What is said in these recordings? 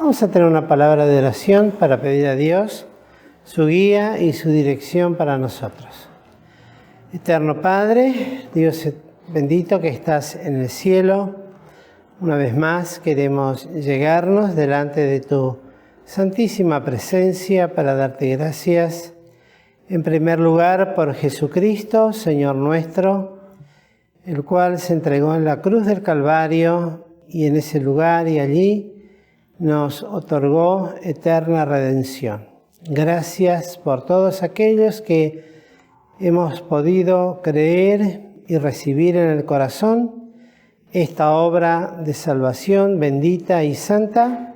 Vamos a tener una palabra de oración para pedir a Dios su guía y su dirección para nosotros. Eterno Padre, Dios bendito que estás en el cielo, una vez más queremos llegarnos delante de tu santísima presencia para darte gracias, en primer lugar por Jesucristo, Señor nuestro, el cual se entregó en la cruz del Calvario y en ese lugar y allí nos otorgó eterna redención. Gracias por todos aquellos que hemos podido creer y recibir en el corazón esta obra de salvación bendita y santa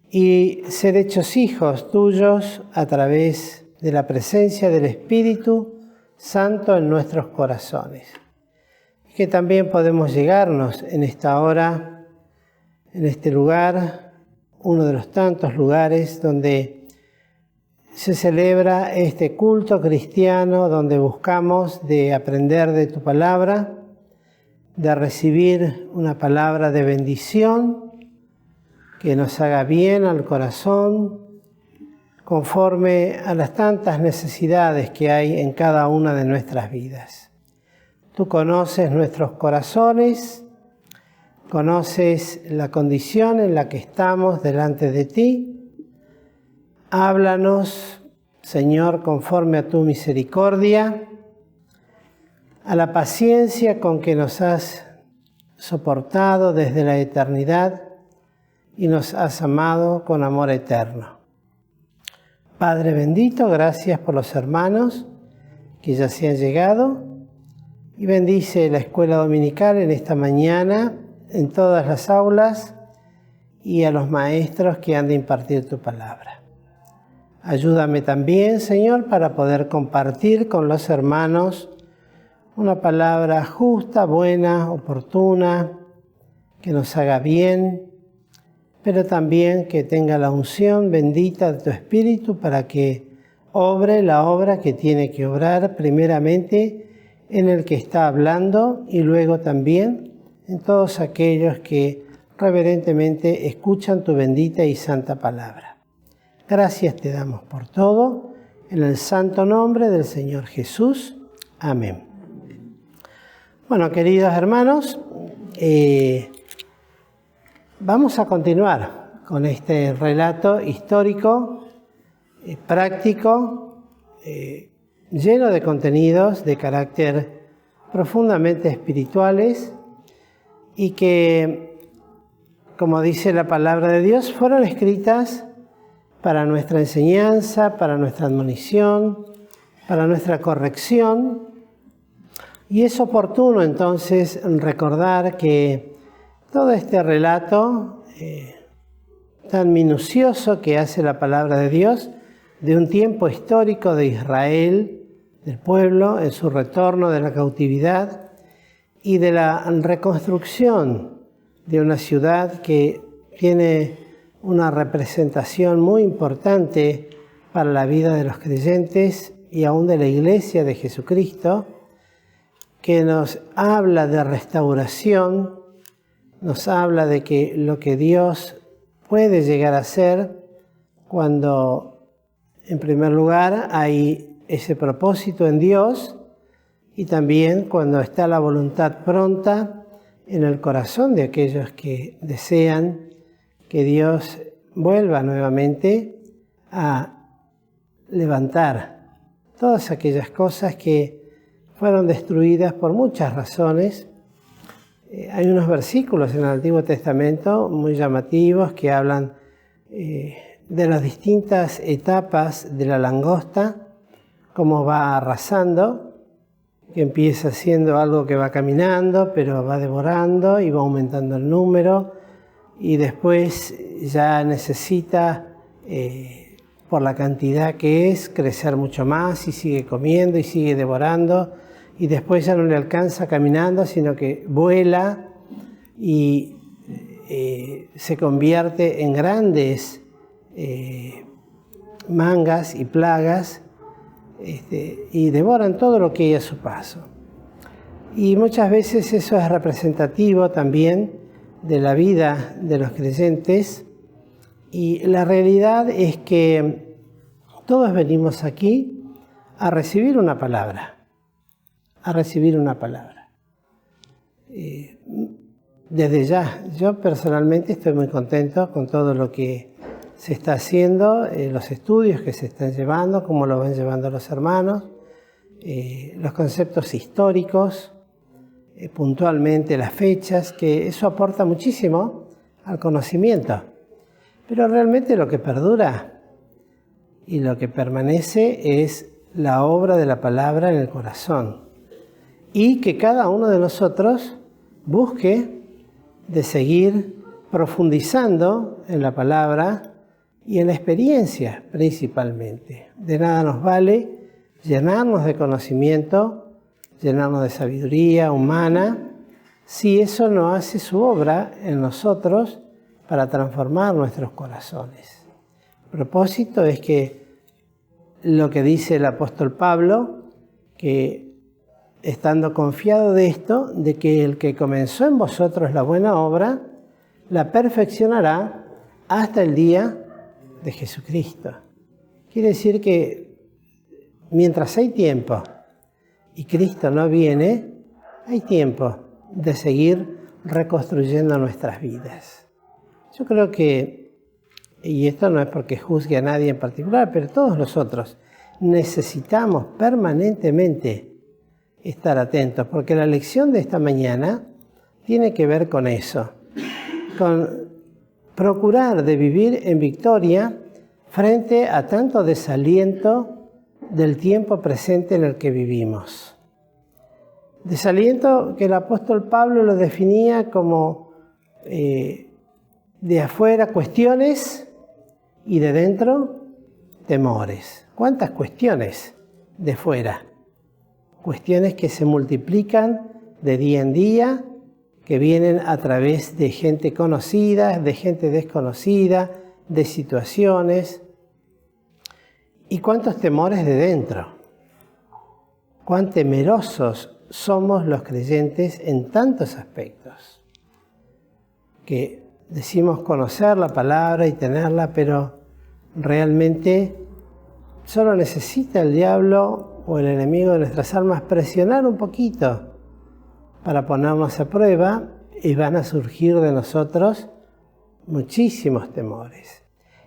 y ser hechos hijos tuyos a través de la presencia del Espíritu Santo en nuestros corazones. Y que también podemos llegarnos en esta hora, en este lugar, uno de los tantos lugares donde se celebra este culto cristiano, donde buscamos de aprender de tu palabra, de recibir una palabra de bendición que nos haga bien al corazón, conforme a las tantas necesidades que hay en cada una de nuestras vidas. Tú conoces nuestros corazones, conoces la condición en la que estamos delante de ti. Háblanos, Señor, conforme a tu misericordia, a la paciencia con que nos has soportado desde la eternidad y nos has amado con amor eterno. Padre bendito, gracias por los hermanos que ya se han llegado y bendice la escuela dominical en esta mañana, en todas las aulas y a los maestros que han de impartir tu palabra. Ayúdame también, Señor, para poder compartir con los hermanos una palabra justa, buena, oportuna, que nos haga bien, pero también que tenga la unción bendita de tu Espíritu para que obre la obra que tiene que obrar primeramente en el que está hablando y luego también en todos aquellos que reverentemente escuchan tu bendita y santa palabra. Gracias te damos por todo, en el santo nombre del Señor Jesús. Amén. Bueno, queridos hermanos, vamos a continuar con este relato histórico, práctico, lleno de contenidos de carácter profundamente espirituales, y que, como dice la palabra de Dios, fueron escritas para nuestra enseñanza, para nuestra admonición, para nuestra corrección. Y es oportuno entonces recordar que todo este relato tan minucioso que hace la palabra de Dios, de un tiempo histórico de Israel, del pueblo, en su retorno de la cautividad, y de la reconstrucción de una ciudad que tiene una representación muy importante para la vida de los creyentes y aún de la Iglesia de Jesucristo, que nos habla de restauración, nos habla de que lo que Dios puede llegar a ser cuando, en primer lugar, hay ese propósito en Dios, y también cuando está la voluntad pronta en el corazón de aquellos que desean que Dios vuelva nuevamente a levantar todas aquellas cosas que fueron destruidas por muchas razones. Hay unos versículos en el Antiguo Testamento muy llamativos que hablan de las distintas etapas de la langosta, cómo va arrasando, que empieza siendo algo que va caminando, pero va devorando y va aumentando el número, y después ya necesita, por la cantidad que es, crecer mucho más y sigue comiendo y sigue devorando, y después ya no le alcanza caminando, sino que vuela y se convierte en grandes mangas y plagas, y devoran todo lo que hay a su paso. Y muchas veces eso es representativo también de la vida de los creyentes, Y la realidad es que todos venimos aquí a recibir una palabra, a recibir una palabra. Desde ya, yo personalmente estoy muy contento con todo lo que se está haciendo, los estudios que se están llevando, cómo lo van llevando los hermanos, los conceptos históricos, puntualmente las fechas, que eso aporta muchísimo al conocimiento. Pero realmente lo que perdura y lo que permanece es la obra de la palabra en el corazón. Y que cada uno de nosotros busque de seguir profundizando en la palabra y en la experiencia principalmente. De nada nos vale llenarnos de conocimiento, llenarnos de sabiduría humana, si eso no hace su obra en nosotros para transformar nuestros corazones. El propósito es que lo que dice el apóstol Pablo, que estando confiado de esto, de que el que comenzó en vosotros la buena obra, la perfeccionará hasta el día de Jesucristo. Quiere decir que mientras hay tiempo y Cristo no viene, hay tiempo de seguir reconstruyendo nuestras vidas. Yo creo que, y esto no es porque juzgue a nadie en particular, pero todos nosotros necesitamos permanentemente estar atentos, porque la lección de esta mañana tiene que ver con eso, con procurar de vivir en victoria frente a tanto desaliento del tiempo presente en el que vivimos. Desaliento que el apóstol Pablo lo definía como de afuera cuestiones y de dentro temores. ¿Cuántas cuestiones de fuera? Cuestiones que se multiplican de día en día, que vienen a través de gente conocida, de gente desconocida, de situaciones. ¿Y cuántos temores de dentro? Cuán temerosos somos los creyentes en tantos aspectos. Que decimos conocer la palabra y tenerla, pero realmente solo necesita el diablo o el enemigo de nuestras almas presionar un poquito para ponernos a prueba y van a surgir de nosotros muchísimos temores.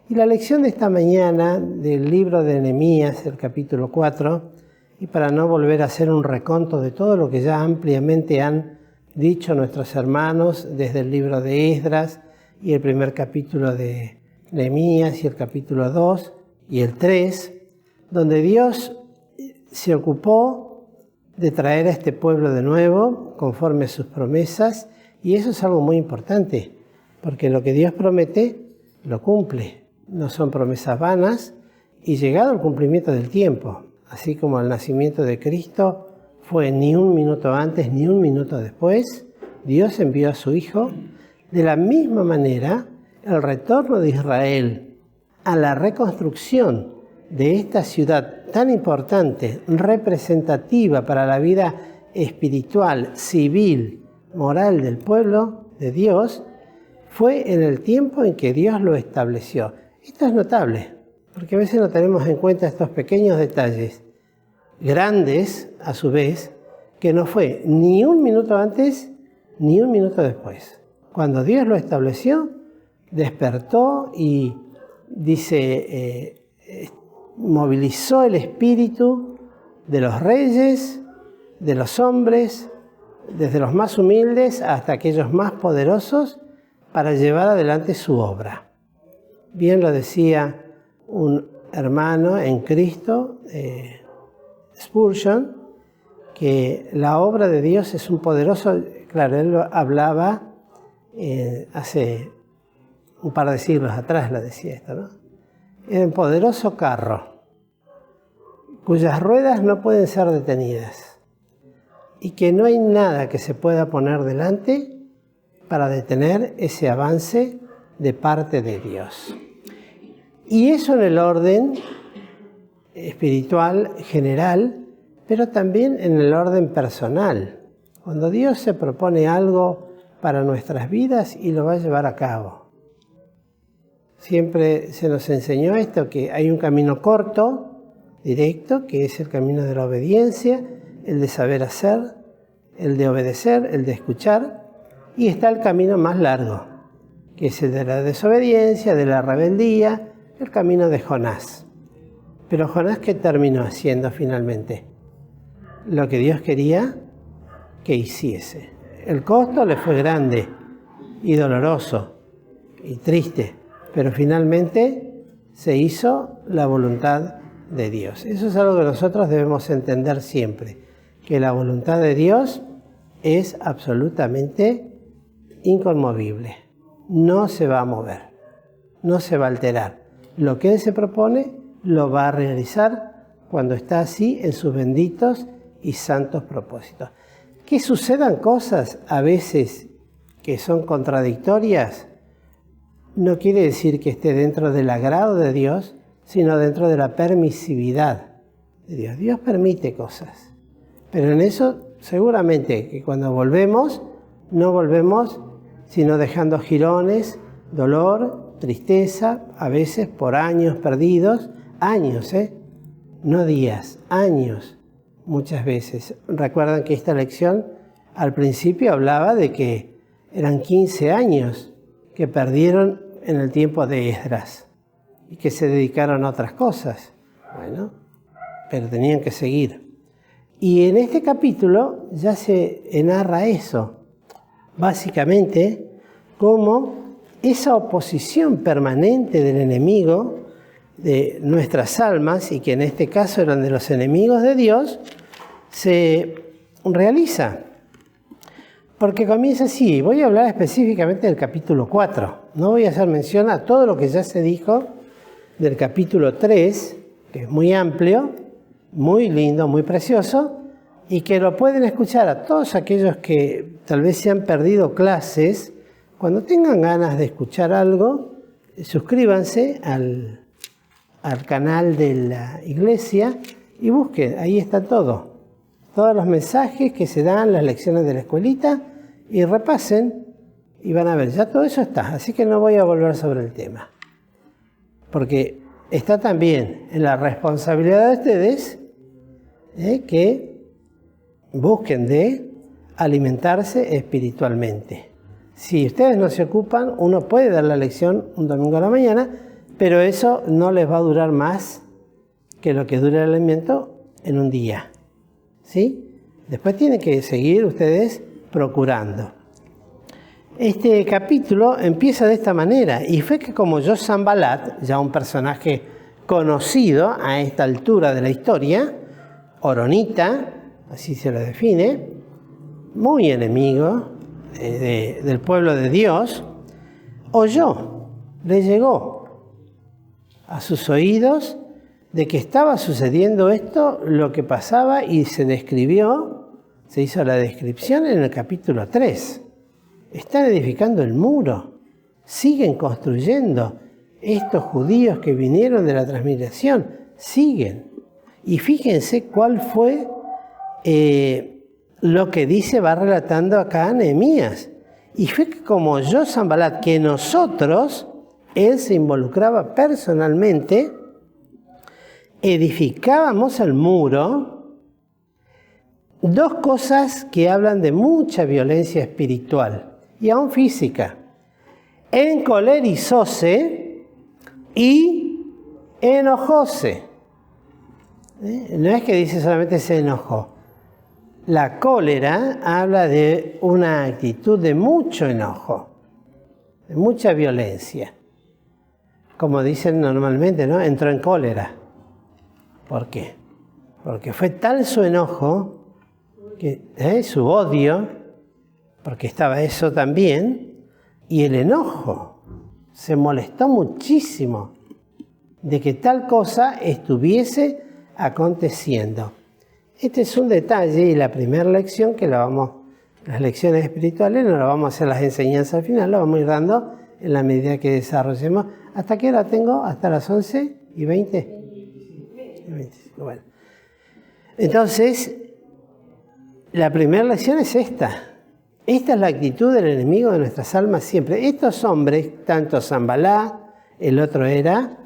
Y la lección de esta mañana del libro de Nehemías, el capítulo 4, y para no volver a hacer un reconto de todo lo que ya ampliamente han dicho nuestros hermanos desde el libro de Esdras y el primer capítulo de Nehemías y el capítulo 2 y el 3, donde Dios se ocupó de traer a este pueblo de nuevo conforme a sus promesas, y eso es algo muy importante, porque lo que Dios promete lo cumple. No son promesas vanas, y llegado el cumplimiento del tiempo, así como el nacimiento de Cristo fue ni un minuto antes ni un minuto después, Dios envió a su Hijo. De la misma manera, el retorno de Israel a la reconstrucción de esta ciudad tan importante, representativa para la vida espiritual, civil, moral del pueblo de Dios, fue en el tiempo en que Dios lo estableció. Esto es notable, porque a veces no tenemos en cuenta estos pequeños detalles, grandes a su vez, que no fue ni un minuto antes ni un minuto después. Cuando Dios lo estableció, despertó y dice, movilizó el espíritu de los reyes, de los hombres, desde los más humildes hasta aquellos más poderosos, para llevar adelante su obra. Bien lo decía un hermano en Cristo, Spurgeon, que la obra de Dios es un poderoso, claro, él lo hablaba hace un par de siglos atrás, lo decía esto, ¿no? Es un poderoso carro, cuyas ruedas no pueden ser detenidas, y que no hay nada que se pueda poner delante para detener ese avance de parte de Dios. Y eso en el orden espiritual general, pero también en el orden personal. Cuando Dios se propone algo para nuestras vidas y lo va a llevar a cabo. Siempre se nos enseñó esto, que hay un camino corto, directo, que es el camino de la obediencia, el de saber hacer, el de obedecer, el de escuchar, y está el camino más largo, que es el de la desobediencia, de la rebeldía, el camino de Jonás. Pero Jonás, ¿qué terminó haciendo finalmente? Lo que Dios quería que hiciese. El costo le fue grande y doloroso y triste, pero finalmente se hizo la voluntad de Dios. Eso es algo que nosotros debemos entender siempre, que la voluntad de Dios es absolutamente inconmovible. No se va a mover, no se va a alterar. Lo que Él se propone lo va a realizar cuando está así en sus benditos y santos propósitos. Que sucedan cosas a veces que son contradictorias, no quiere decir que esté dentro del agrado de Dios, sino dentro de la permisividad de Dios. Dios permite cosas, pero en eso seguramente que cuando volvemos, no volvemos sino dejando jirones, dolor, tristeza, a veces por años perdidos, años, no días, años, muchas veces. Recuerdan que esta lección al principio hablaba de que eran 15 años que perdieron en el tiempo de Esdras y que se dedicaron a otras cosas. Bueno, pero tenían que seguir. Y en este capítulo ya se narra eso, básicamente como esa oposición permanente del enemigo de nuestras almas, y que en este caso eran de los enemigos de Dios, se realiza. Porque comienza así. Voy a hablar específicamente del capítulo 4. No voy a hacer mención a todo lo que ya se dijo del capítulo 3, que es muy amplio, muy lindo, muy precioso, y que lo pueden escuchar a todos aquellos que tal vez se han perdido clases. Cuando tengan ganas de escuchar algo, suscríbanse al canal de la iglesia y busquen, ahí está todo. Todos los mensajes que se dan, las lecciones de la escuelita, y repasen y van a ver, ya todo eso está, así que no voy a volver sobre el tema. Porque está también en la responsabilidad de ustedes que busquen de alimentarse espiritualmente. Si ustedes no se ocupan, uno puede dar la lección un domingo a la mañana, pero eso no les va a durar más que lo que dura el alimento en un día. ¿Sí? Después tienen que seguir ustedes procurando. Este capítulo empieza de esta manera, y fue que como Sanballat, ya un personaje conocido a esta altura de la historia, horonita, así se lo define, muy enemigo del pueblo de Dios, le llegó a sus oídos de que estaba sucediendo esto, lo que pasaba, y se hizo la descripción en el capítulo 3. Están edificando el muro, siguen construyendo. Estos judíos que vinieron de la transmigración siguen. Y fíjense cuál fue lo que va relatando acá Nehemías. Y fue que como Sanballat, que él se involucraba personalmente, edificábamos el muro. Dos cosas que hablan de mucha violencia espiritual y aún física. Encolerizóse y enojóse. No es que dice solamente se enojó. La cólera habla de una actitud de mucho enojo, de mucha violencia. Como dicen normalmente, ¿no? Entró en cólera. ¿Por qué? Porque fue tal su enojo, su odio, porque estaba eso también, y el enojo. Se molestó muchísimo de que tal cosa estuviese aconteciendo. Este es un detalle, y la primera lección las lecciones espirituales no las vamos a hacer las enseñanzas al final, las vamos a ir dando en la medida que desarrollemos. ¿Hasta qué hora tengo? ¿Hasta las 11:20? Bueno. Entonces, la primera lección es esta. Esta es la actitud del enemigo de nuestras almas siempre. Estos hombres, tanto Sanballat, el otro era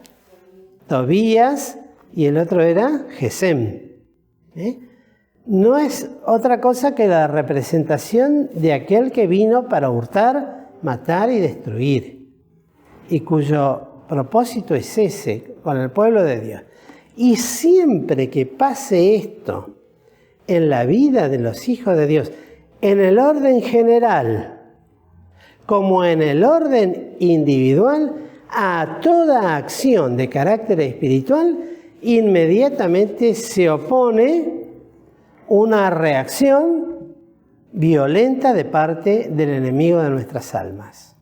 Tobías y el otro era Gesem. No es otra cosa que la representación de aquel que vino para hurtar, matar y destruir, y cuyo propósito es ese, con el pueblo de Dios. Y siempre que pase esto en la vida de los hijos de Dios, en el orden general, como en el orden individual, a toda acción de carácter espiritual, inmediatamente se opone una reacción violenta de parte del enemigo de nuestras almas.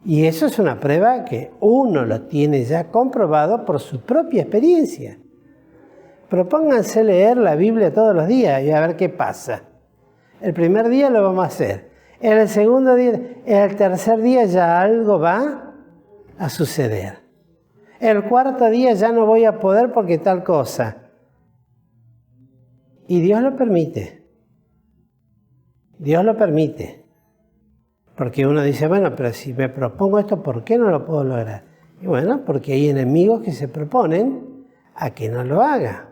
Y eso es una prueba que uno lo tiene ya comprobado por su propia experiencia. Propónganse leer la Biblia todos los días y a ver qué pasa. El primer día lo vamos a hacer. En el segundo día, en el tercer día ya algo va a suceder. El cuarto día ya no voy a poder porque tal cosa. Y Dios lo permite. Dios lo permite. Porque uno dice, bueno, pero si me propongo esto, ¿por qué no lo puedo lograr? Y bueno, porque hay enemigos que se proponen a que no lo haga.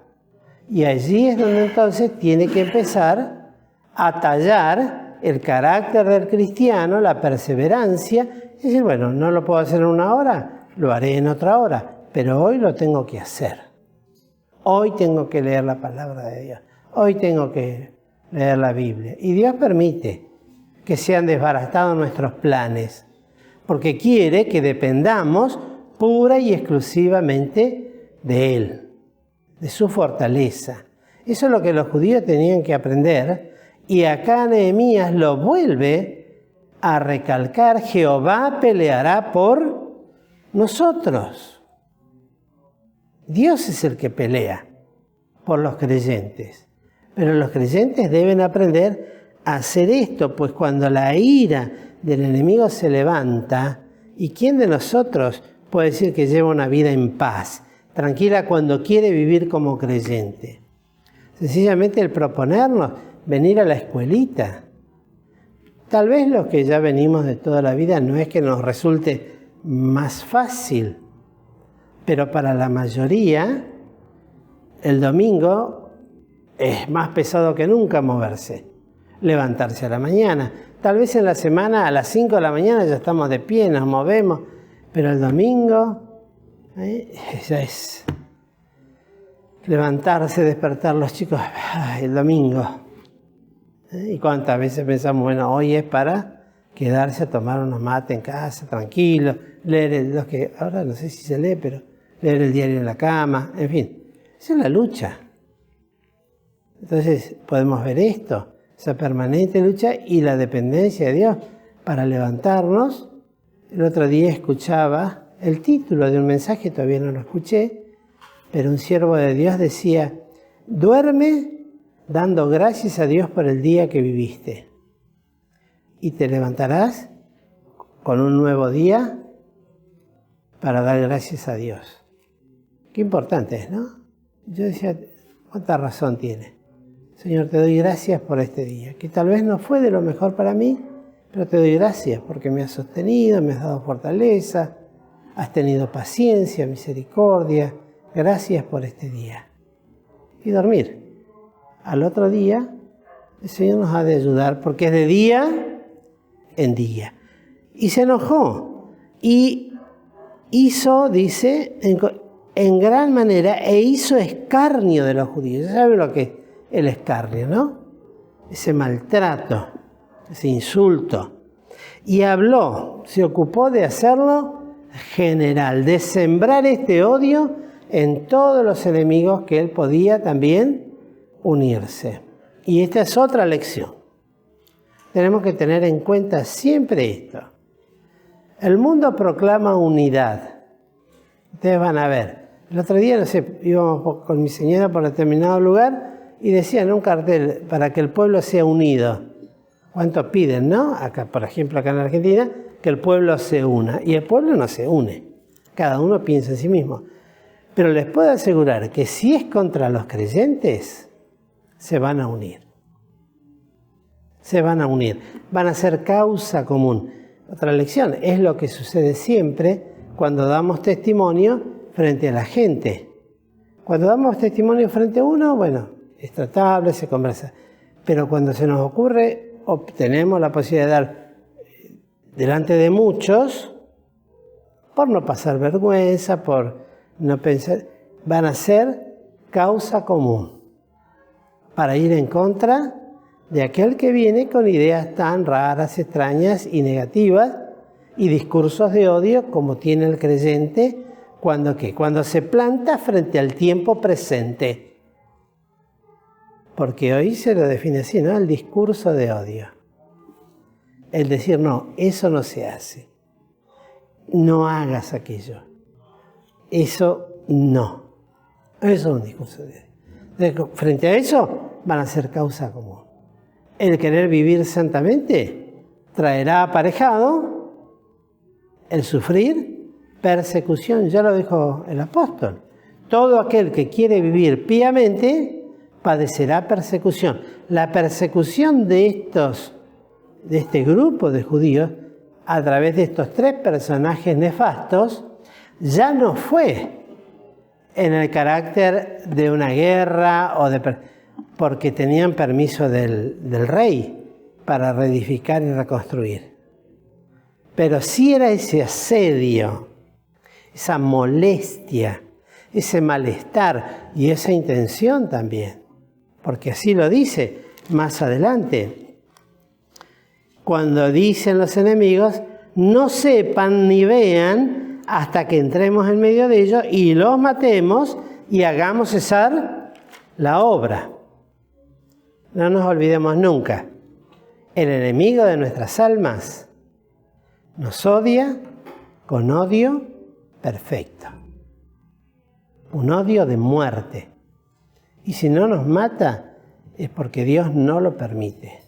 Y allí es donde entonces tiene que empezar a tallar el carácter del cristiano, la perseverancia. Es decir, bueno, no lo puedo hacer en una hora, lo haré en otra hora, pero hoy lo tengo que hacer. Hoy tengo que leer la palabra de Dios. Hoy tengo que leer la Biblia. Y Dios permite que sean desbaratados nuestros planes, porque quiere que dependamos pura y exclusivamente de Él, de su fortaleza. Eso es lo que los judíos tenían que aprender, y acá Nehemías lo vuelve a recalcar: Jehová peleará por nosotros. Dios es el que pelea por los creyentes. Pero los creyentes deben aprender a hacer esto, pues cuando la ira del enemigo se levanta, ¿y quién de nosotros puede decir que lleva una vida en paz, tranquila, cuando quiere vivir como creyente? Sencillamente el proponernos venir a la escuelita. Tal vez los que ya venimos de toda la vida no es que nos resulte más fácil, pero para la mayoría el domingo es más pesado que nunca moverse, levantarse a la mañana. Tal vez en la semana a las 5 de la mañana ya estamos de pie, nos movemos, pero el domingo ya es levantarse, despertar los chicos, el domingo. ¿Y cuántas veces pensamos, bueno, hoy es para quedarse a tomar unos mates en casa, tranquilo, leer los que ahora no sé si se lee, pero leer el diario en la cama, en fin, esa es la lucha. Entonces podemos ver esto, esa permanente lucha y la dependencia de Dios para levantarnos. El otro día escuchaba el título de un mensaje, todavía no lo escuché, pero un siervo de Dios decía: duerme dando gracias a Dios por el día que viviste y te levantarás con un nuevo día para dar gracias a Dios. Qué importante es, ¿no? Yo decía, ¿cuánta razón tiene? Señor, te doy gracias por este día, que tal vez no fue de lo mejor para mí, pero te doy gracias porque me has sostenido, me has dado fortaleza, has tenido paciencia, misericordia. Gracias por este día. Y dormir. Al otro día, el Señor nos ha de ayudar porque es de día en día. Y se enojó y hizo, dice, en gran manera, e hizo escarnio de los judíos. Ya saben lo que es el escarnio, ¿no? Ese maltrato, ese insulto. Y habló, se ocupó de hacerlo general, de sembrar este odio en todos los enemigos que él podía también unirse. Y esta es otra lección. Tenemos que tener en cuenta siempre esto. El mundo proclama unidad. Ustedes van a ver. El otro día, no sé, íbamos con mi señora por determinado lugar y decían en un cartel, para que el pueblo sea unido. ¿Cuánto piden, no? Acá, por ejemplo, acá en Argentina, que el pueblo se una. Y el pueblo no se une. Cada uno piensa en sí mismo. Pero les puedo asegurar que si es contra los creyentes, se van a unir. Se van a unir. Van a ser causa común. Otra lección, es lo que sucede siempre cuando damos testimonio frente a la gente. Cuando damos testimonio frente a uno, bueno, es tratable, se conversa. Pero cuando se nos ocurre, obtenemos la posibilidad de dar delante de muchos, por no pasar vergüenza, por no pensar, van a ser causa común para ir en contra de aquel que viene con ideas tan raras, extrañas y negativas y discursos de odio como tiene el creyente cuando se planta frente al tiempo presente. Porque hoy se lo define así, ¿no? El discurso de odio. El decir, no, eso no se hace. No hagas aquello. Eso no. Eso es un discurso de odio. Frente a eso van a ser causa común. El querer vivir santamente traerá aparejado el sufrir persecución. Ya lo dijo el apóstol. Todo aquel que quiere vivir piamente padecerá persecución. La persecución de este grupo de judíos, a través de estos tres personajes nefastos, ya no fue en el carácter de una guerra porque tenían permiso del rey para reedificar y reconstruir. Pero sí era ese asedio, esa molestia, ese malestar y esa intención también. Porque así lo dice más adelante. Cuando dicen los enemigos, no sepan ni vean hasta que entremos en medio de ellos y los matemos y hagamos cesar la obra. No nos olvidemos nunca, el enemigo de nuestras almas nos odia con odio perfecto. Un odio de muerte. Y si no nos mata, es porque Dios no lo permite.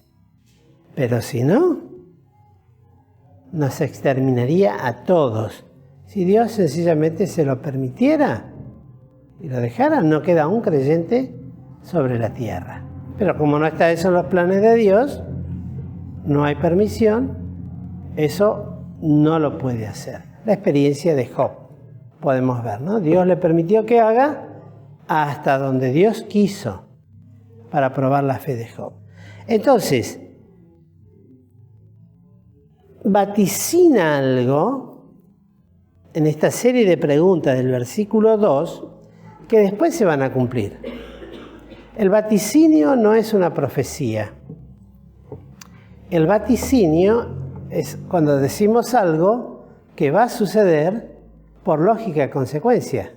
Pero si no, nos exterminaría a todos. Si Dios sencillamente se lo permitiera y lo dejara, no queda un creyente sobre la tierra. Pero como no está eso en los planes de Dios, no hay permisión, eso no lo puede hacer. La experiencia de Job, podemos ver, ¿no? Dios le permitió que haga hasta donde Dios quiso para probar la fe de Job. Entonces, vaticina algo en esta serie de preguntas del versículo 2 que después se van a cumplir. El vaticinio no es una profecía. El vaticinio es cuando decimos algo que va a suceder por lógica consecuencia.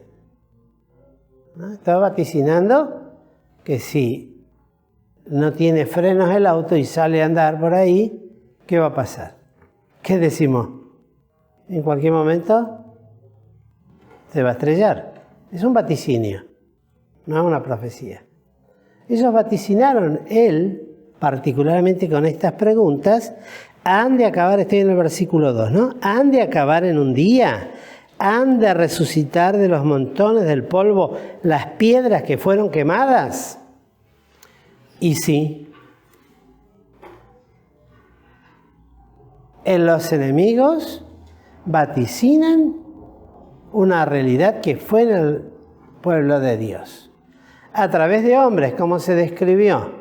¿No? Está vaticinando que si no tiene frenos el auto y sale a andar por ahí, ¿qué va a pasar? ¿Qué decimos? En cualquier momento se va a estrellar. Es un vaticinio, no es una profecía. Ellos vaticinaron, él, particularmente con estas preguntas, han de acabar, estoy en el versículo 2, ¿no? Han de acabar en un día, han de resucitar de los montones del polvo las piedras que fueron quemadas. Y sí, en los enemigos vaticinan una realidad que fue en el pueblo de Dios. A través de hombres, como se describió.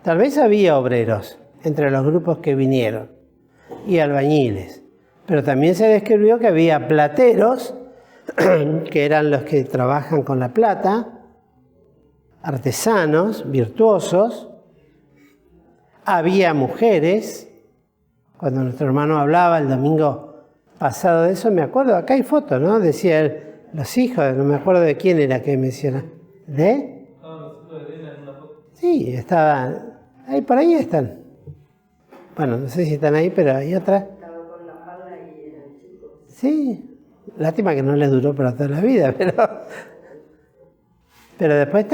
Tal vez había obreros entre los grupos que vinieron y albañiles, pero también se describió que había plateros, que eran los que trabajan con la plata, artesanos, virtuosos, había mujeres. Cuando nuestro hermano hablaba el domingo pasado de eso, me acuerdo, acá hay fotos, ¿no? Decía él, los hijos, no me acuerdo de quién era que menciona. ¿De? Sí, estaban, ahí por ahí están. Bueno, no sé si están ahí, pero hay otras. Estaban con la pala y eran chicos. Sí, lástima que no les duró para toda la vida, pero después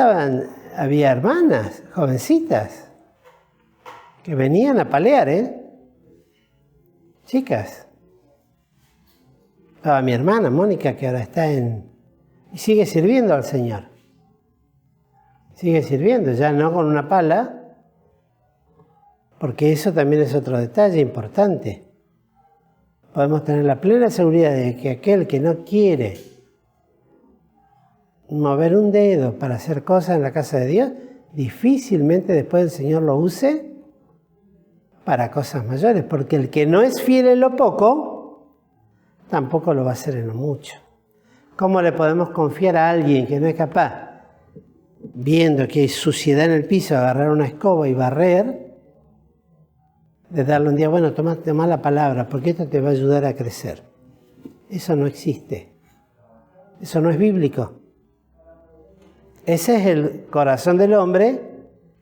había hermanas, jovencitas, que venían a palear, chicas. Estaba mi hermana, Mónica, que ahora está y sigue sirviendo al Señor. Sigue sirviendo, ya no con una pala, porque eso también es otro detalle importante. podemos tener la plena seguridad de que aquel que no quiere mover un dedo para hacer cosas en la casa de Dios, difícilmente después el Señor lo use para cosas mayores, porque el que no es fiel en lo poco, tampoco lo va a hacer en lo mucho. ¿Cómo le podemos confiar a alguien que no es capaz, viendo que hay suciedad en el piso, agarrar una escoba y barrer, de darle un día, bueno, toma la palabra, porque esto te va a ayudar a crecer? Eso no existe. Eso no es bíblico. Ese es el corazón del hombre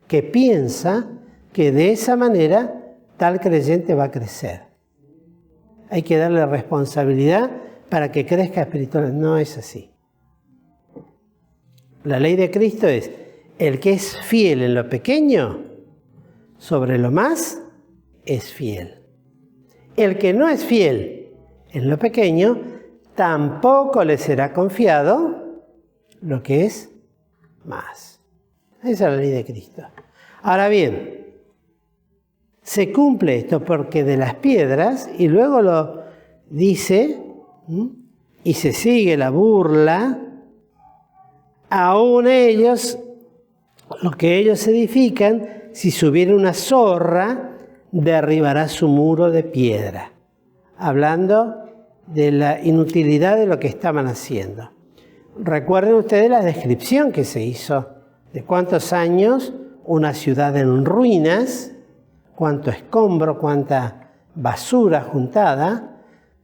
que piensa que de esa manera tal creyente va a crecer. Hay que darle responsabilidad para que crezca espiritualmente. No es así. La ley de Cristo es: el que es fiel en lo pequeño, sobre lo más es fiel. El que no es fiel en lo pequeño, tampoco le será confiado lo que es más. Esa es la ley de Cristo. Ahora bien, se cumple esto porque de las piedras, y luego lo dice, y se sigue la burla, aún ellos, lo que ellos edifican, si subiera una zorra, derribará su muro de piedra. Hablando de la inutilidad de lo que estaban haciendo. Recuerden ustedes la descripción que se hizo de cuántos años una ciudad en ruinas, cuánto escombro, cuánta basura juntada,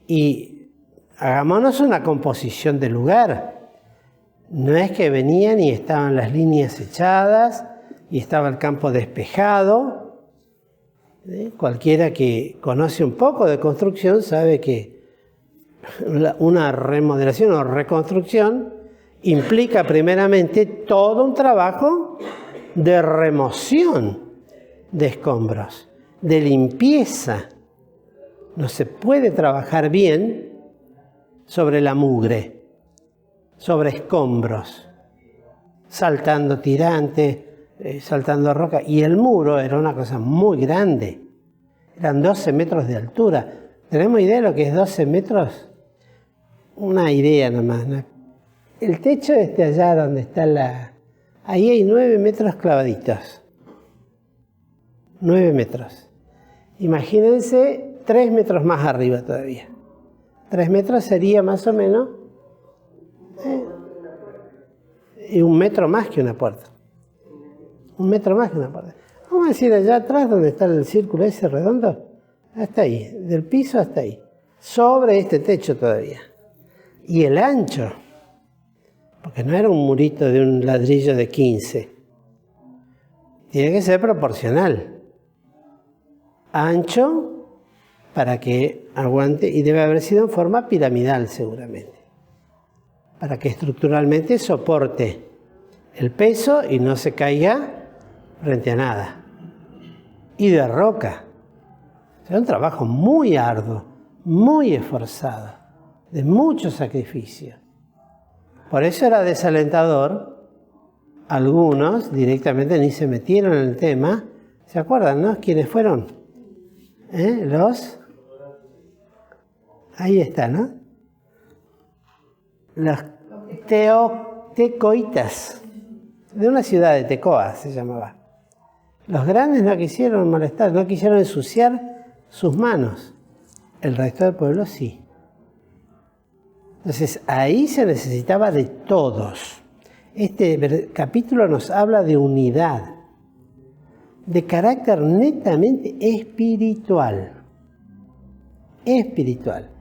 y hagámonos una composición del lugar. No es que venían y estaban las líneas echadas y estaba el campo despejado. Cualquiera que conoce un poco de construcción sabe que una remodelación o reconstrucción implica primeramente todo un trabajo de remoción de escombros, de limpieza. No se puede trabajar bien sobre la mugre, sobre escombros, saltando tirantes, saltando roca. Y el muro era una cosa muy grande. Eran 12 metros de altura. ¿Tenemos idea de lo que es 12 metros? Una idea nomás, ¿no? El techo allá donde está ahí hay 9 metros clavaditos. 9 metros. Imagínense 3 metros más arriba todavía. 3 metros sería más o menos y 1 metro más que una puerta. 1 metro más que una puerta. Vamos a decir allá atrás donde está el círculo ese redondo, hasta ahí, del piso hasta ahí, sobre este techo todavía. Y el ancho, porque no era un murito de un ladrillo de 15, tiene que ser proporcional. Ancho para que aguante, y debe haber sido en forma piramidal seguramente, para que estructuralmente soporte el peso y no se caiga frente a nada. Y de roca. Era un trabajo muy arduo, muy esforzado, de mucho sacrificio. Por eso era desalentador. Algunos directamente ni se metieron en el tema. ¿Se acuerdan, no? ¿Quiénes fueron? Ahí está, ¿no? Los tecoitas, de una ciudad de Tecoa se llamaba. Los grandes no quisieron molestar, no quisieron ensuciar sus manos. El resto del pueblo sí. Entonces ahí se necesitaba de todos. Este capítulo nos habla de unidad, de carácter netamente espiritual. Espiritual.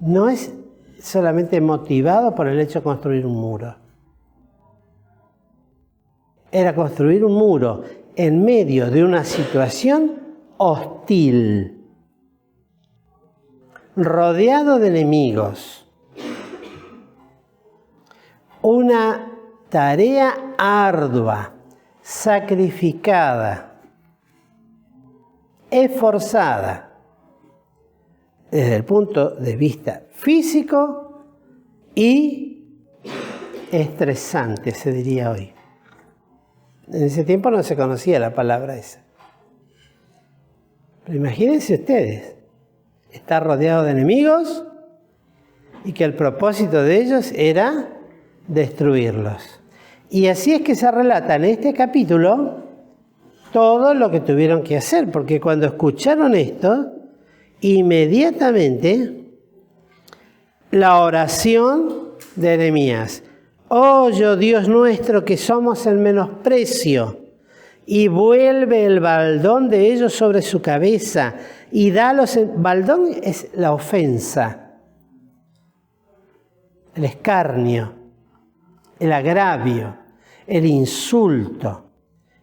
No es solamente motivado por el hecho de construir un muro. Era construir un muro en medio de una situación hostil, rodeado de enemigos. Una tarea ardua, sacrificada, esforzada, desde el punto de vista físico y estresante, se diría hoy. En ese tiempo no se conocía la palabra esa. Pero imagínense ustedes, está rodeado de enemigos y que el propósito de ellos era destruirlos. Y así es que se relata en este capítulo todo lo que tuvieron que hacer, porque cuando escucharon esto, inmediatamente la oración de Nehemías: oye, Dios nuestro, que somos el menosprecio, y vuelve el baldón de ellos sobre su cabeza, y dalos... Baldón es la ofensa, el escarnio, el agravio, el insulto.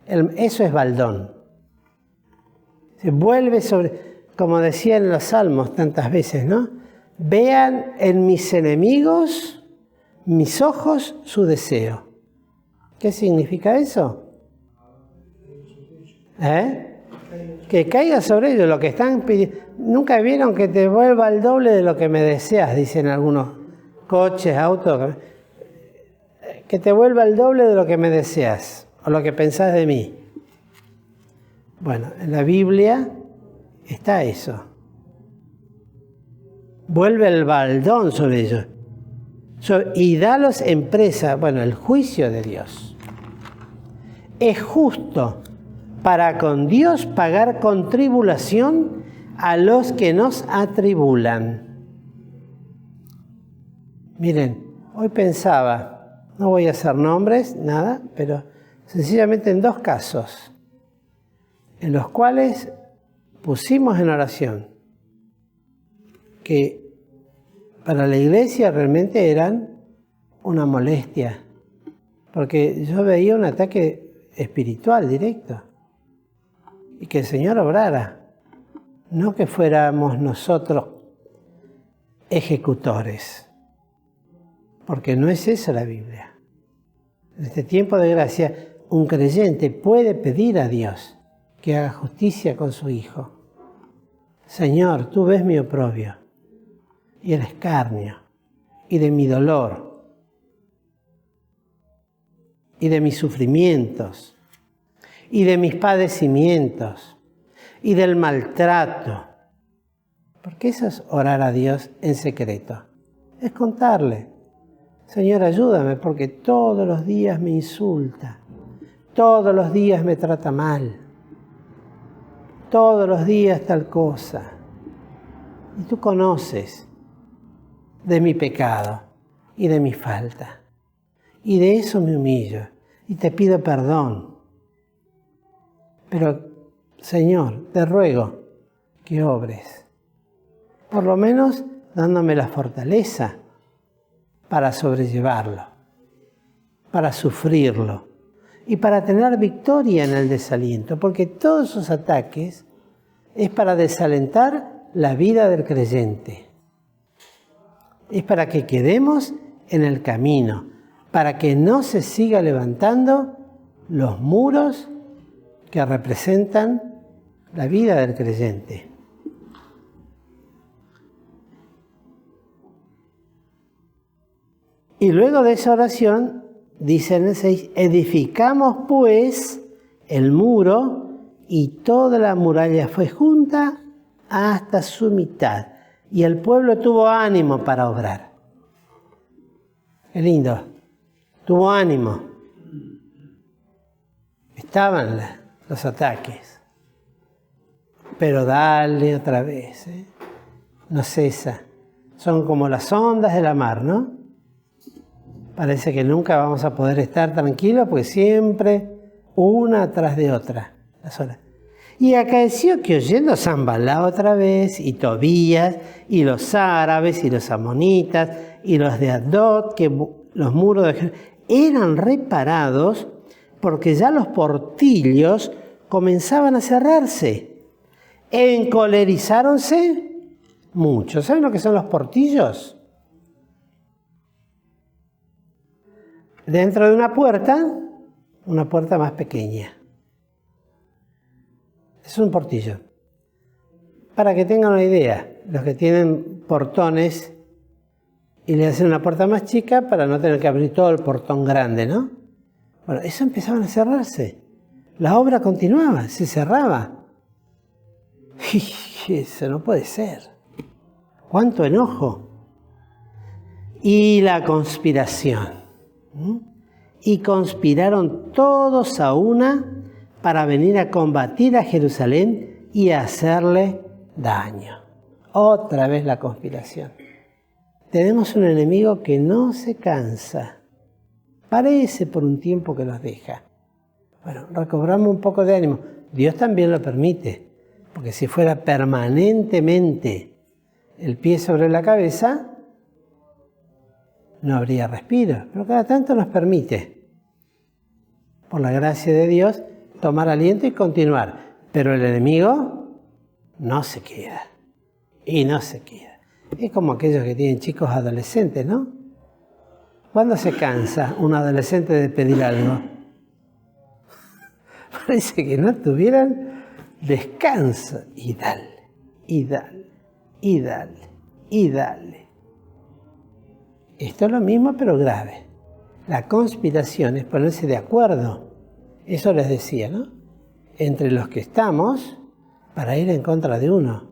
Eso es baldón. Se vuelve sobre, como decían en los salmos tantas veces, ¿no? Vean en mis enemigos, mis ojos, su deseo. ¿Qué significa eso? Que caiga sobre ellos lo que están pidiendo. Nunca vieron que te vuelva el doble de lo que me deseas, dicen algunos coches, autos. Que te vuelva el doble de lo que me deseas o lo que pensás de mí. Bueno, en la Biblia está eso. Vuelve el baldón sobre ellos. Y dalos en presa. Bueno, el juicio de Dios es justo para con Dios pagar con tribulación a los que nos atribulan. Miren, hoy pensaba, no voy a hacer nombres, nada, pero sencillamente en 2 casos, en los cuales pusimos en oración, que para la iglesia realmente eran una molestia, porque yo veía un ataque espiritual directo, y que el Señor obrara, no que fuéramos nosotros ejecutores, porque no es eso la Biblia. En este tiempo de gracia, un creyente puede pedir a Dios que haga justicia con su Hijo. Señor, tú ves mi oprobio y el escarnio y de mi dolor y de mis sufrimientos y de mis padecimientos y del maltrato. Porque eso es orar a Dios en secreto. Es contarle: Señor, ayúdame porque todos los días me insulta, todos los días me trata mal, todos los días tal cosa. Y tú conoces de mi pecado y de mi falta. Y de eso me humillo y te pido perdón. Pero, Señor, te ruego que obres, por lo menos dándome la fortaleza para sobrellevarlo, para sufrirlo y para tener victoria en el desaliento, porque todos esos ataques es para desalentar la vida del creyente. Es para que quedemos en el camino, para que no se siga levantando los muros que representan la vida del creyente. Y luego de esa oración, dice en el 6, edificamos pues el muro y toda la muralla fue junta hasta su mitad. Y el pueblo tuvo ánimo para obrar. Qué lindo. Tuvo ánimo. Estaban los ataques. Pero dale otra vez. No cesa. Son como las ondas de la mar, ¿no? Parece que nunca vamos a poder estar tranquilos porque siempre una tras de otra. Las olas. Y acaeció que oyendo Sanballat otra vez, y Tobías, y los árabes, y los amonitas, y los de Asdod, que los muros de Jerusalén eran reparados, porque ya los portillos comenzaban a cerrarse. Encolerizáronse mucho. ¿Saben lo que son los portillos? Dentro de una puerta más pequeña. Es un portillo. Para que tengan una idea, los que tienen portones y le hacen una puerta más chica para no tener que abrir todo el portón grande, ¿no? Bueno, eso empezaban a cerrarse. La obra continuaba, se cerraba. Y eso no puede ser. ¡Cuánto enojo! Y la conspiración. Y conspiraron todos a una para venir a combatir a Jerusalén y a hacerle daño. Otra vez la conspiración. Tenemos un enemigo que no se cansa. Parece por un tiempo que los deja. Bueno, recobramos un poco de ánimo. Dios también lo permite, porque si fuera permanentemente el pie sobre la cabeza, no habría respiro. Pero cada tanto nos permite, por la gracia de Dios, tomar aliento y continuar. Pero el enemigo no se queda. Y no se queda. Es como aquellos que tienen chicos adolescentes, ¿no? ¿Cuándo se cansa un adolescente de pedir algo? Parece que no tuvieran descanso. Y dale, y dale, y dale, y dale. Esto es lo mismo, pero grave. La conspiración es ponerse de acuerdo. Eso les decía, ¿no? Entre los que estamos para ir en contra de uno,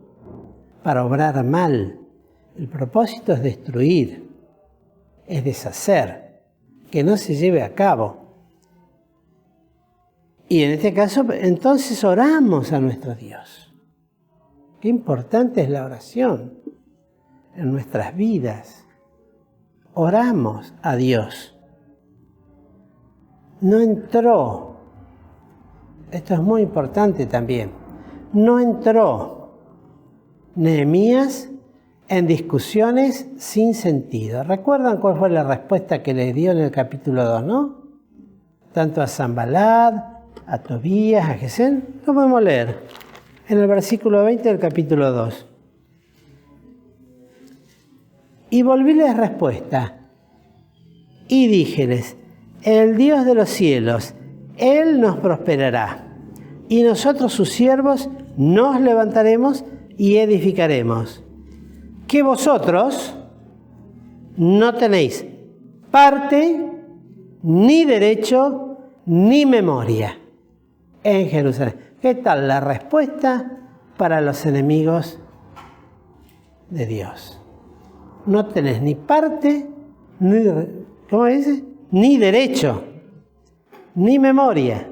para obrar mal. El propósito es destruir, es deshacer, que no se lleve a cabo. Y en este caso, entonces oramos a nuestro Dios. Qué importante es la oración en nuestras vidas. Oramos a Dios. No entró, esto es muy importante también, no entró Nehemías en discusiones sin sentido. ¿Recuerdan cuál fue la respuesta que le dio en el capítulo 2, no? Tanto a Sanballat, a Tobías, a Gesén, lo podemos leer en el versículo 20 del capítulo 2. Y volvíles respuesta, y díjeles, el Dios de los cielos, Él nos prosperará, y nosotros sus siervos nos levantaremos y edificaremos. Que vosotros no tenéis parte, ni derecho, ni memoria en Jerusalén. ¿Qué tal la respuesta para los enemigos de Dios? No tenés ni parte, ni, ¿cómo dice? Ni derecho, ni memoria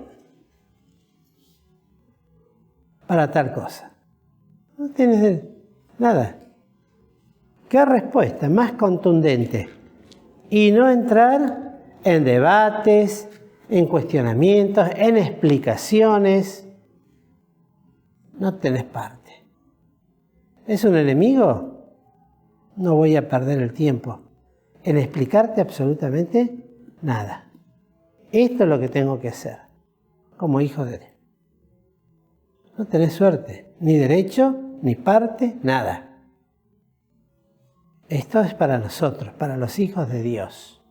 para tal cosa. No tienes nada. ¿Qué respuesta más contundente? Y no entrar en debates, en cuestionamientos, en explicaciones. No tenés parte. ¿Es un enemigo? No voy a perder el tiempo en explicarte absolutamente nada. Esto es lo que tengo que hacer como hijo de Él. No tenés suerte, ni derecho, ni parte, nada. Esto es para nosotros, para los hijos de Dios.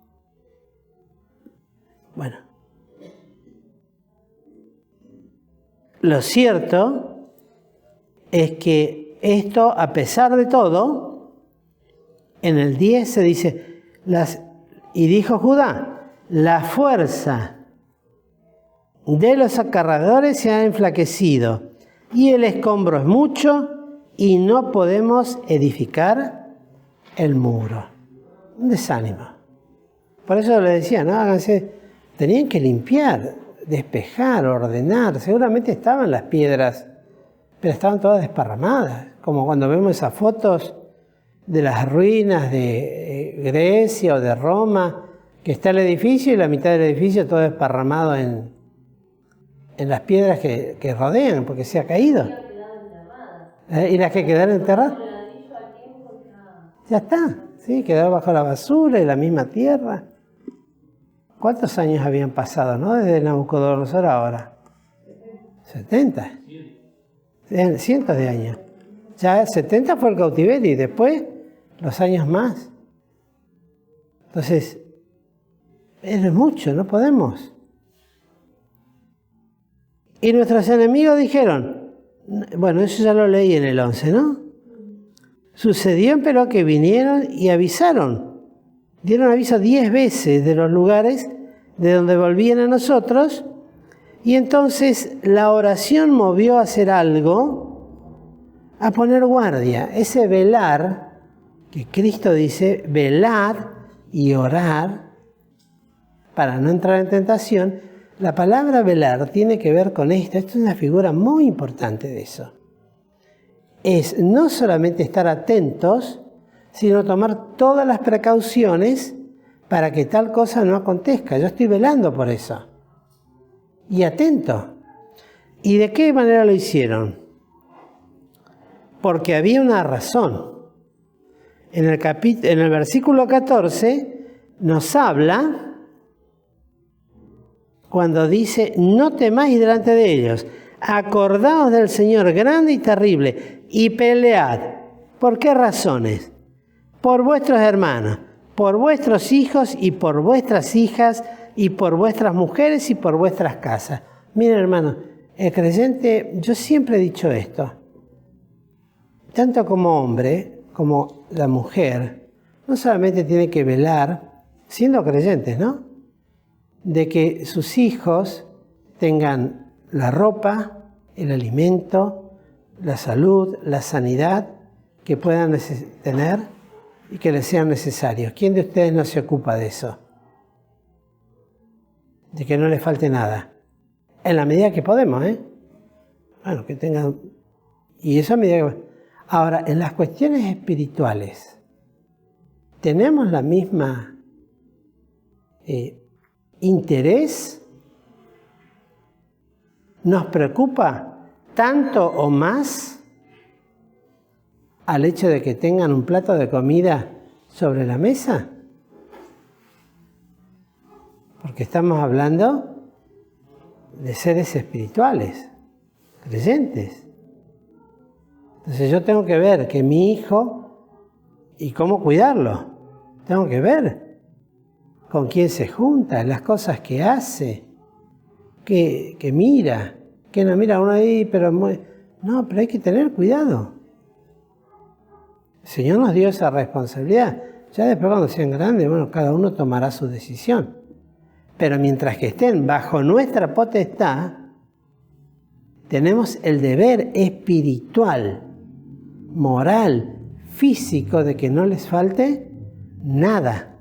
Bueno, lo cierto es que esto, a pesar de todo, en el 10 se dice, y dijo Judá, la fuerza de los acarreadores se ha enflaquecido, y el escombro es mucho, y no podemos edificar el muro. Un desánimo. Por eso le decía, ¿no? Háganse, tenían que limpiar, despejar, ordenar. Seguramente estaban las piedras, pero estaban todas desparramadas, como cuando vemos esas fotos de las ruinas de Grecia o de Roma, que está el edificio y la mitad del edificio todo desparramado en las piedras que rodean, porque se ha caído. Y las que quedaron enterradas, ya está, ¿sí? Quedó bajo la basura y la misma tierra. ¿Cuántos años habían pasado, no? Desde Nabucodonosor ahora. 70. Cientos de años. Ya 70 fue el cautiverio y después los años más. Entonces, es mucho, no podemos. Y nuestros enemigos dijeron, bueno, eso ya lo leí en el 11, ¿no? Sucedió, empero, que vinieron y avisaron. Dieron aviso 10 veces de los lugares de donde volvían a nosotros. Y entonces la oración movió a hacer algo, a poner guardia. Ese velar que Cristo dice, velad y orad para no entrar en tentación. La palabra velar tiene que ver con esto. Esto es una figura muy importante de eso. Es no solamente estar atentos, sino tomar todas las precauciones para que tal cosa no acontezca. Yo estoy velando por eso. Y atento. ¿Y de qué manera lo hicieron? Porque había una razón. En el versículo 14 nos habla cuando dice, no temáis delante de ellos, acordaos del Señor grande y terrible y pelead. ¿Por qué razones? Por vuestros hermanos, por vuestros hijos y por vuestras hijas y por vuestras mujeres y por vuestras casas. Miren, hermanos, el creyente, yo siempre he dicho esto, tanto como hombre como la mujer, no solamente tiene que velar, siendo creyentes, ¿no?, de que sus hijos tengan la ropa, el alimento, la salud, la sanidad que puedan tener y que les sean necesarios. ¿Quién de ustedes no se ocupa de eso? De que no les falte nada. En la medida que podemos, ¿eh? Bueno, que tengan... Y eso a medida que... Ahora, en las cuestiones espirituales, ¿tenemos la misma interés? ¿Nos preocupa tanto o más al hecho de que tengan un plato de comida sobre la mesa? Porque estamos hablando de seres espirituales, creyentes. Entonces yo tengo que ver que mi hijo y cómo cuidarlo. Tengo que ver con quién se junta, las cosas que hace, que mira, que no mira uno ahí, pero no, pero hay que tener cuidado. El Señor nos dio esa responsabilidad. Ya después cuando sean grandes, bueno, cada uno tomará su decisión. Pero mientras que estén bajo nuestra potestad, tenemos el deber espiritual, moral, físico, de que no les falte nada.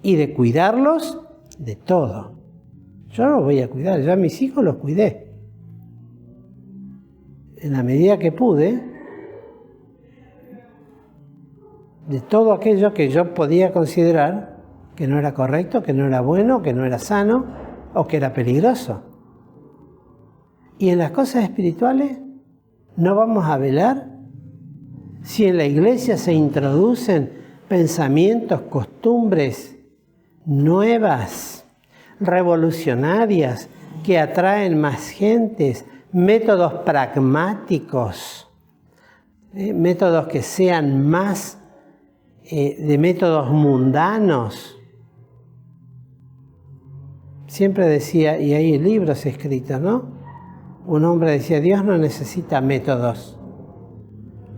Y de cuidarlos de todo. Yo los voy a cuidar, yo a mis hijos los cuidé. En la medida que pude, de todo aquello que yo podía considerar que no era correcto, que no era bueno, que no era sano o que era peligroso. Y en las cosas espirituales no vamos a velar. Si en la iglesia se introducen pensamientos, costumbres nuevas, revolucionarias, que atraen más gentes, métodos pragmáticos, métodos que sean más de métodos mundanos. Siempre decía, y hay libros escritos, ¿no? Un hombre decía, Dios no necesita métodos.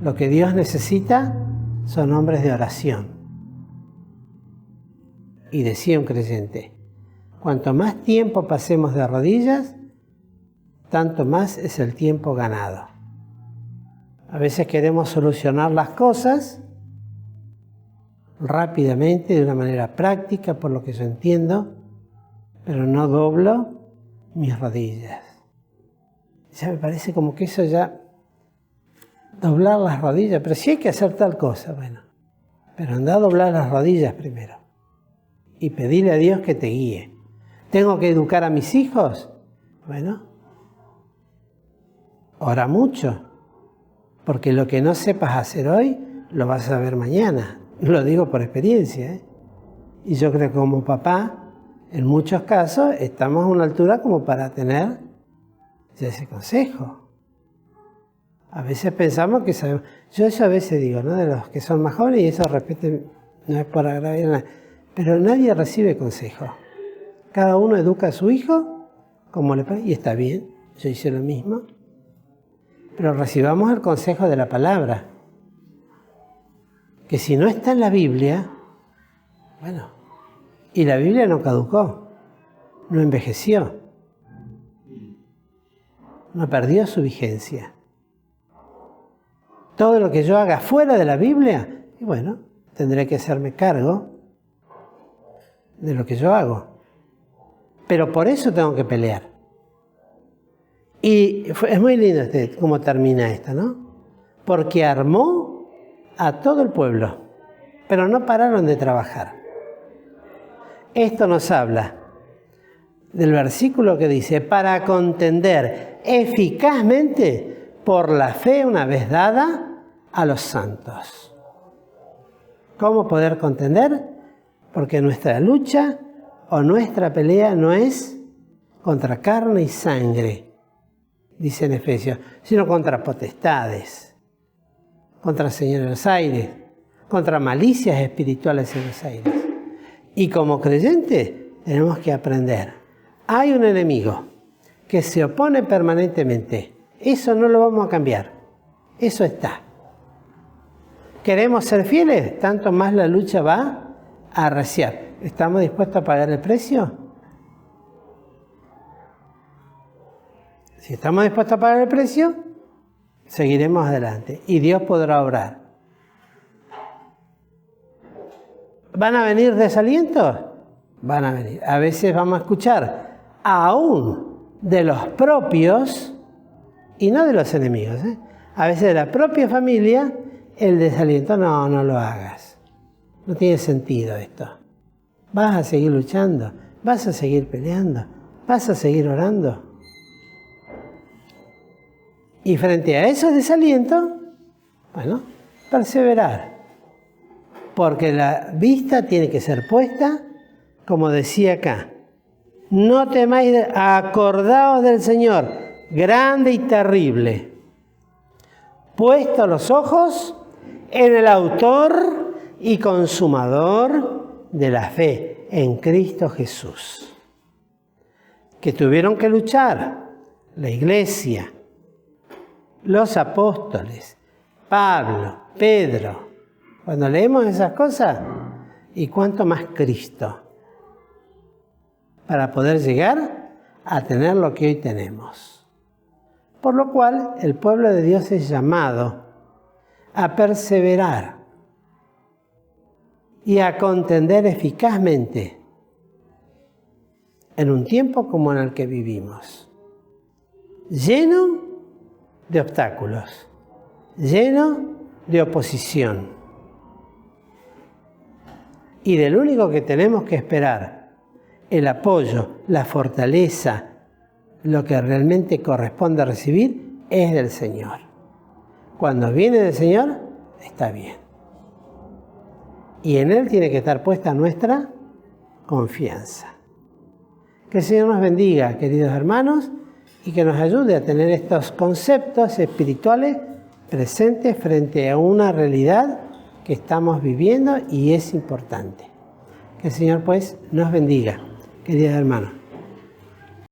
Lo que Dios necesita son hombres de oración. Y decía un creyente, cuanto más tiempo pasemos de rodillas, tanto más es el tiempo ganado. A veces queremos solucionar las cosas rápidamente, de una manera práctica, por lo que yo entiendo, pero no doblo mis rodillas. Ya me parece como que eso ya, doblar las rodillas, pero si hay que hacer tal cosa, bueno, pero anda a doblar las rodillas primero y pedirle a Dios que te guíe. ¿Tengo que educar a mis hijos? Bueno, ora mucho, porque lo que no sepas hacer hoy, lo vas a ver mañana. Lo digo por experiencia, ¿eh? Y yo creo que como papá, en muchos casos, estamos a una altura como para tener ese consejo. A veces pensamos que sabemos. Yo eso a veces digo, ¿no? De los que son más jóvenes, y eso repite, no es por agraviar a nadie, pero nadie recibe consejo. Cada uno educa a su hijo como le parece, y está bien, yo hice lo mismo. Pero recibamos el consejo de la palabra, que si no está en la Biblia, bueno, y la Biblia no caducó, no envejeció, no perdió su vigencia. Todo lo que yo haga fuera de la Biblia Y bueno, tendré que hacerme cargo de lo que yo hago. Pero por eso tengo que pelear. Y es muy lindo cómo termina esto, ¿no? Porque armó a todo el pueblo, pero no pararon de trabajar. Esto nos habla del versículo que dice, para contender eficazmente por la fe una vez dada a los santos. ¿Cómo poder contender? Porque nuestra lucha o nuestra pelea no es contra carne y sangre, dice en Efesios, sino contra potestades, contra señores de los aires, contra malicias espirituales en los aires. Y como creyentes tenemos que aprender. Hay un enemigo que se opone permanentemente. Eso no lo vamos a cambiar. Eso está. ¿Queremos ser fieles? Tanto más la lucha va a arreciar. ¿Estamos dispuestos a pagar el precio? Si estamos dispuestos a pagar el precio, seguiremos adelante y Dios podrá obrar. ¿Van a venir desalientos? Van a venir. A veces vamos a escuchar aún de los propios y no de los enemigos, ¿eh? A veces de la propia familia el desaliento, no lo hagas. No tiene sentido esto. Vas a seguir luchando, vas a seguir peleando, vas a seguir orando. Y frente a esos desalientos, bueno, perseverar. Porque la vista tiene que ser puesta, como decía acá, no temáis, acordaos del Señor, grande y terrible, puestos los ojos en el autor y consumador de la fe, en Cristo Jesús. Que tuvieron que luchar la iglesia, los apóstoles, Pablo, Pedro. Cuando leemos esas cosas, ¿y cuánto más Cristo? Para poder llegar a tener lo que hoy tenemos. Por lo cual, el pueblo de Dios es llamado a perseverar y a contender eficazmente en un tiempo como en el que vivimos, lleno de obstáculos, lleno de oposición. Y del único que tenemos que esperar el apoyo, la fortaleza, lo que realmente corresponde recibir es del Señor. Cuando viene del Señor, está bien. Y en Él tiene que estar puesta nuestra confianza. Que el Señor nos bendiga, queridos hermanos, y que nos ayude a tener estos conceptos espirituales presentes frente a una realidad que estamos viviendo y es importante. Que el Señor pues nos bendiga, queridos hermanos.